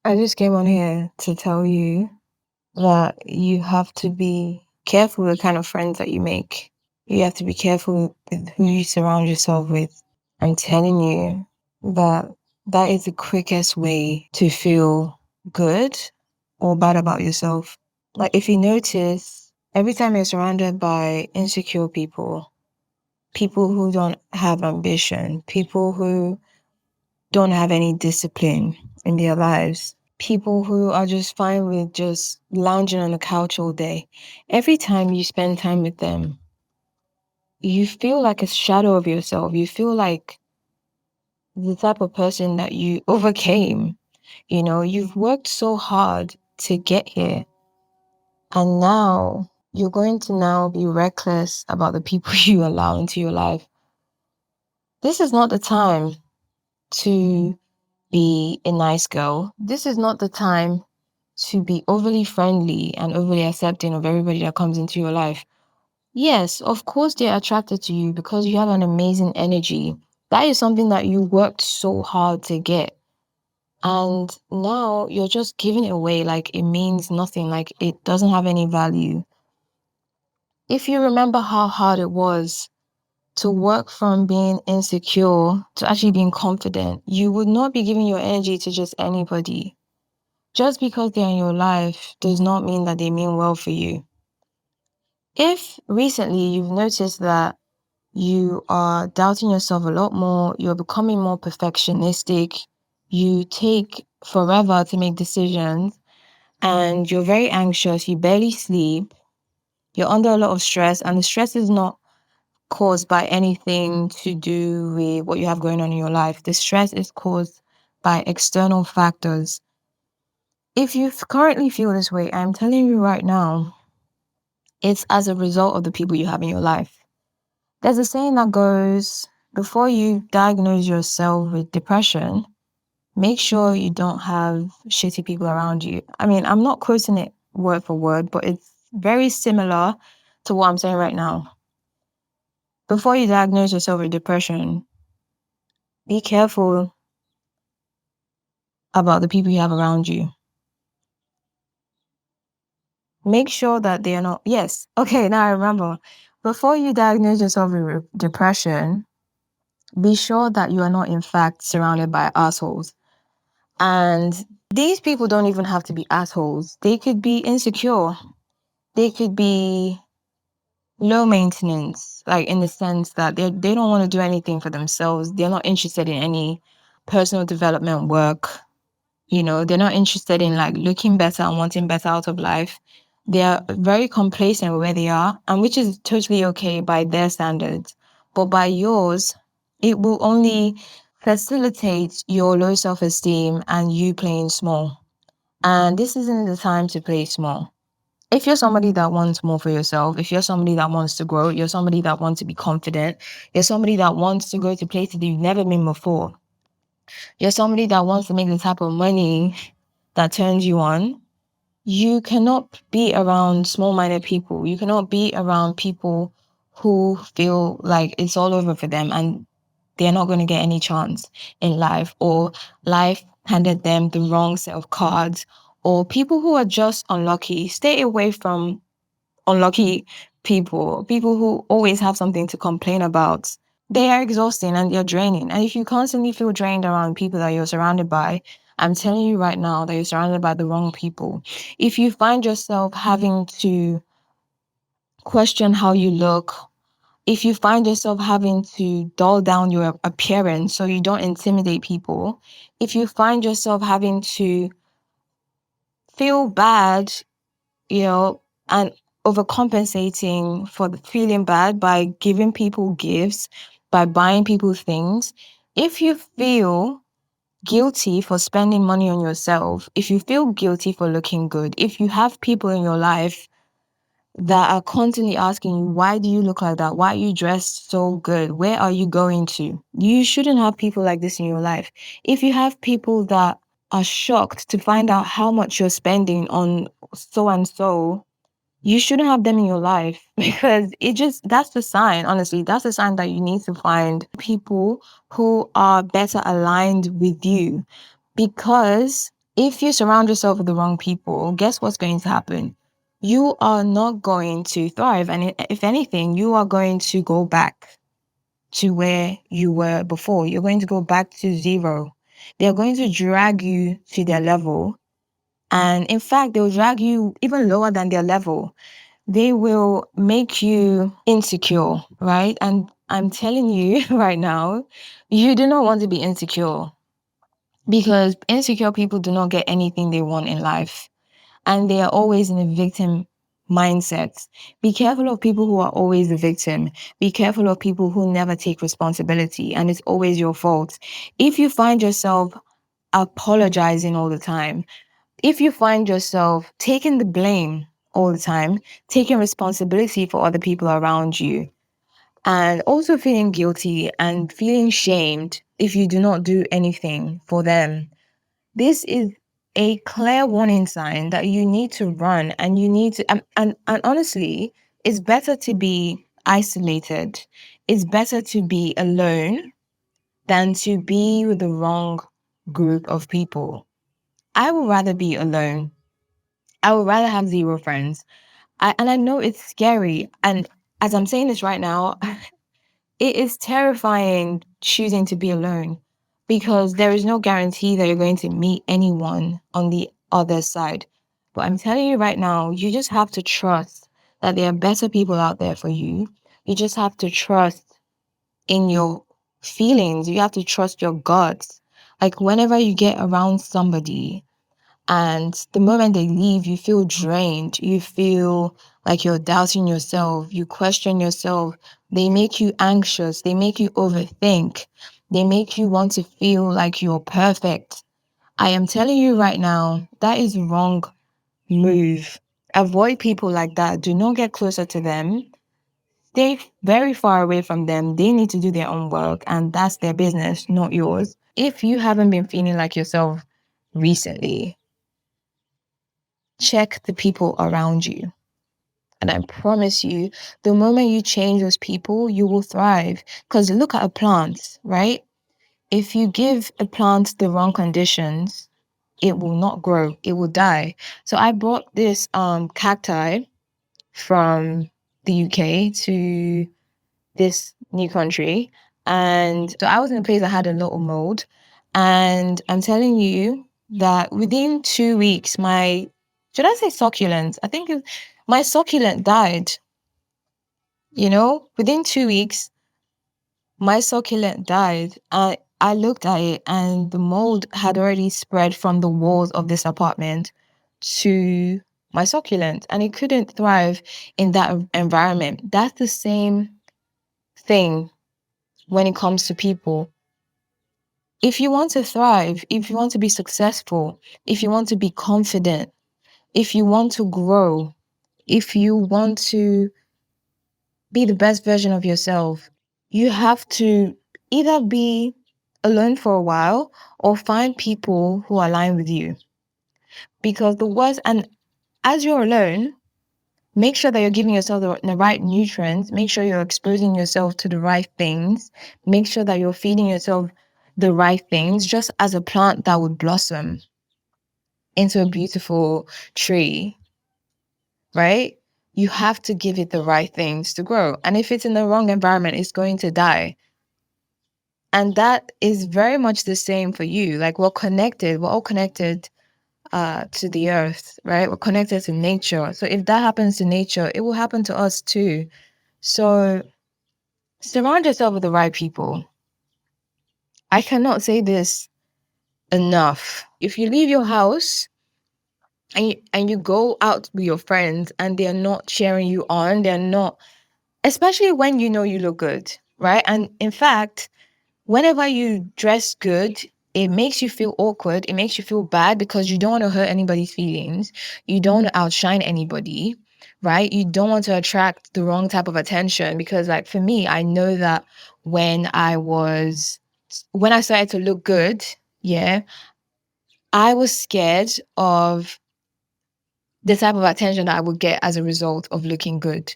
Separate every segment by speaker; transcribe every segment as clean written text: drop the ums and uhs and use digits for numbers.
Speaker 1: I just came on here to tell you that you have to be careful with the kind of friends that you make. You have to be careful with who you surround yourself with. I'm telling you that that is the quickest way to feel good or bad about yourself. Like if you notice, every time you're surrounded by insecure people, people who don't have ambition, people who don't have any discipline in their lives, people who are just fine with just lounging on the couch all day. Every time you spend time with them, you feel like a shadow of yourself. You feel like the type of person that you overcame. You know, you've worked so hard to get here. And now you're going to now be reckless about the people you allow into your life. This is not the time to be a nice girl. This is not the time to be overly friendly and overly accepting of everybody that comes into your life. Yes, of course they're attracted to you because you have an amazing energy. That is something that you worked so hard to get. And now you're just giving it away like it means nothing, like it doesn't have any value. If you remember how hard it was to work from being insecure to actually being confident, you would not be giving your energy to just anybody. Just because they're in your life does not mean that they mean well for you. If recently you've noticed that you are doubting yourself a lot more, you're becoming more perfectionistic, you take forever to make decisions, and you're very anxious, you barely sleep, you're under a lot of stress, and the stress is not caused by anything to do with what you have going on in your life. The stress is caused by external factors. If you currently feel this way, I'm telling you right now, it's as a result of the people you have in your life. There's a saying that goes, before you diagnose yourself with depression, make sure you don't have shitty people around you. I mean, I'm not quoting it word for word, but it's very similar to what I'm saying right now. Before you diagnose yourself with depression, be careful about the people you have around you. Make sure that they are not, yes, okay, now I remember. Before you diagnose yourself with depression, be sure that you are not, in fact, surrounded by assholes. And these people don't even have to be assholes. They could be insecure. They could be low maintenance, like in the sense that they don't want to do anything for themselves. They're not interested in any personal development work. You know, they're not interested in like looking better and wanting better out of life. They are very complacent with where they are, and which is totally okay by their standards. But by yours, it will only facilitate your low self-esteem and you playing small. And this isn't the time to play small. If you're somebody that wants more for yourself, if you're somebody that wants to grow, you're somebody that wants to be confident, you're somebody that wants to go to places you've never been before, you're somebody that wants to make the type of money that turns you on, you cannot be around small-minded people. You cannot be around people who feel like it's all over for them and they're not going to get any chance in life, or life handed them the wrong set of cards, or people who are just unlucky. Stay away from unlucky people, people who always have something to complain about. They are exhausting and they're draining. And if you constantly feel drained around people that you're surrounded by, I'm telling you right now that you're surrounded by the wrong people. If you find yourself having to question how you look, if you find yourself having to dull down your appearance so you don't intimidate people, if you find yourself having to feel bad, you know, and overcompensating for the feeling bad by giving people gifts, by buying people things, if you feel guilty for spending money on yourself, if you feel guilty for looking good, if you have people in your life that are constantly asking you, why do you look like that? Why are you dressed so good? Where are you going to? You shouldn't have people like this in your life. If you have people that are shocked to find out how much you're spending on so and so, you shouldn't have them in your life because that's the sign, honestly, that's the sign that you need to find people who are better aligned with you. Because If you surround yourself with the wrong people, guess what's going to happen? You are not going to thrive. And if anything, you are going to go back to where you were before. You're going to go back to zero. They're going to drag you to their level. And in fact, they'll drag you even lower than their level. They will make you insecure, right? And I'm telling you right now, you do not want to be insecure, because insecure people do not get anything they want in life. And they are always in a victim mindset. Be careful of people who are always the victim. Be careful of people who never take responsibility and it's always your fault. If you find yourself apologizing all the time, if you find yourself taking the blame all the time, taking responsibility for other people around you, and also feeling guilty and feeling shamed if you do not do anything for them, this is a clear warning sign that you need to run, and you need to, and honestly, it's better to be isolated. It's better to be alone than to be with the wrong group of people. I would rather be alone. I would rather have zero friends. And I know it's scary. And as I'm saying this right now, it is terrifying choosing to be alone, because there is no guarantee that you're going to meet anyone on the other side. But I'm telling you right now, you just have to trust that there are better people out there for you. You just have to trust in your feelings. You have to trust your guts. Like whenever you get around somebody, and the moment they leave, you feel drained. You feel like you're doubting yourself. You question yourself. They make you anxious. They make you overthink. They make you want to feel like you're perfect. I am telling you right now, that is wrong move. Avoid people like that. Do not get closer to them. Stay very far away from them. They need to do their own work, and that's their business, not yours. If you haven't been feeling like yourself recently, check the people around you. And I promise you, the moment you change those people, you will thrive. Because look at a plant, right? If you give a plant the wrong conditions, it will not grow. It will die. So I brought this cacti from the UK to this new country. And so I was in a place that had a lot of mold. And I'm telling you that within 2 weeks, should I say succulent? I think my succulent died. Within 2 weeks, my succulent died. I looked at it and the mold had already spread from the walls of this apartment to my succulent, and it couldn't thrive in that environment. That's the same thing when it comes to people. If you want to thrive, if you want to be successful, if you want to be confident, if you want to grow, if you want to be the best version of yourself, you have to either be alone for a while or find people who align with you. Because the worst, and as you're alone, make sure that you're giving yourself the right nutrients. Make sure you're exposing yourself to the right things. Make sure that you're feeding yourself the right things, just as a plant that would blossom into a beautiful tree, right? You have to give it the right things to grow. And if it's in the wrong environment, it's going to die. And that is very much the same for you. Like we're connected. We're all connected to the earth, right? We're connected to nature. So if that happens to nature, it will happen to us too. So surround yourself with the right people. I cannot say this enough. If you leave your house and you go out with your friends and they're not cheering you on, they're not, especially when you know you look good, right? And in fact, whenever you dress good, it makes you feel awkward. It makes you feel bad because you don't want to hurt anybody's feelings. You don't want to outshine anybody, right? You don't want to attract the wrong type of attention, because like for me, I know that when I started to look good, yeah, I was scared of the type of attention that I would get as a result of looking good.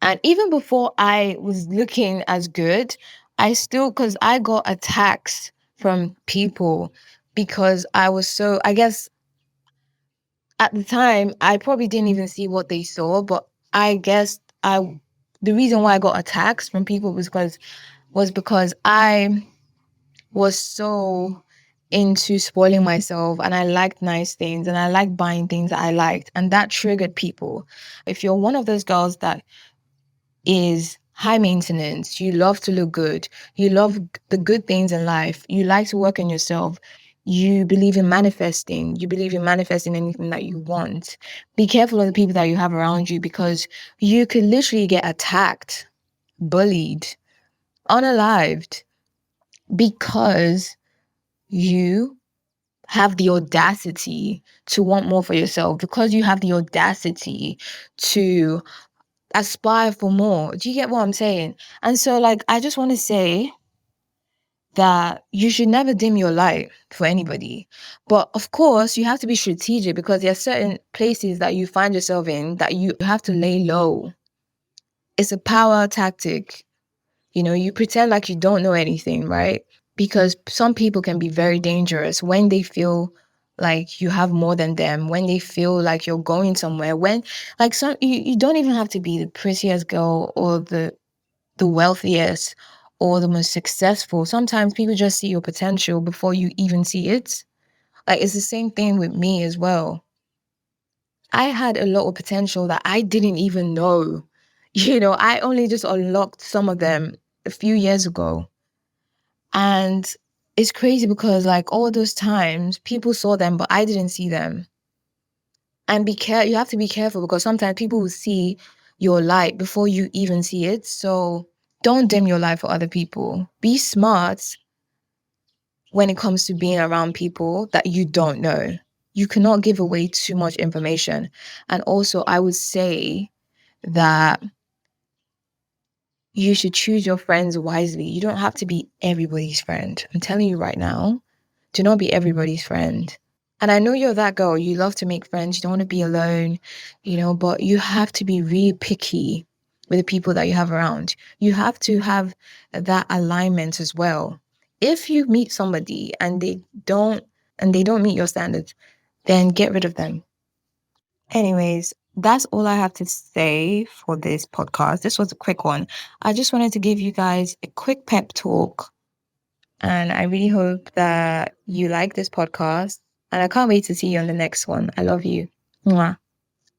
Speaker 1: And even before I was looking as good, because I got attacks from people because I guess at the time, I probably didn't even see what they saw, but I guess the reason why I got attacks from people was because I was so into spoiling myself, and I liked nice things, and I liked buying things that I liked, and that triggered people. If you're one of those girls that is high maintenance, you love to look good, you love the good things in life, you like to work on yourself, you believe in manifesting anything that you want, be careful of the people that you have around you, because you could literally get attacked, bullied, unalived, because you have the audacity to want more for yourself, because you have the audacity to aspire for more. Do you get what I'm saying? And so, like, I just want to say that you should never dim your light for anybody. But of course, you have to be strategic, because there are certain places that you find yourself in that you have to lay low. It's a power tactic. You pretend like you don't know anything, right? Because some people can be very dangerous when they feel like you have more than them, when they feel like you're going somewhere, when like you don't even have to be the prettiest girl or the wealthiest or the most successful. Sometimes people just see your potential before you even see it. Like, it's the same thing with me as well. I had a lot of potential that I didn't even know. I only just unlocked some of them a few years ago. And it's crazy because, like, all those times people saw them, but I didn't see them. And you have to be careful, because sometimes people will see your light before you even see it. So don't dim your light for other people. Be smart when it comes to being around people that you don't know. You cannot give away too much information. And also, I would say that you should choose your friends wisely. You don't have to be everybody's friend. I'm telling you right now, do not be everybody's friend. And I know you're that girl. You love to make friends. You don't want to be alone, but you have to be really picky with the people that you have around. You have to have that alignment as well. If you meet somebody and they don't meet your standards, then get rid of them. Anyways, that's all I have to say for this podcast. This was a quick one. I just wanted to give you guys a quick pep talk. And I really hope that you like this podcast. And I can't wait to see you on the next one. I love you. Mwah.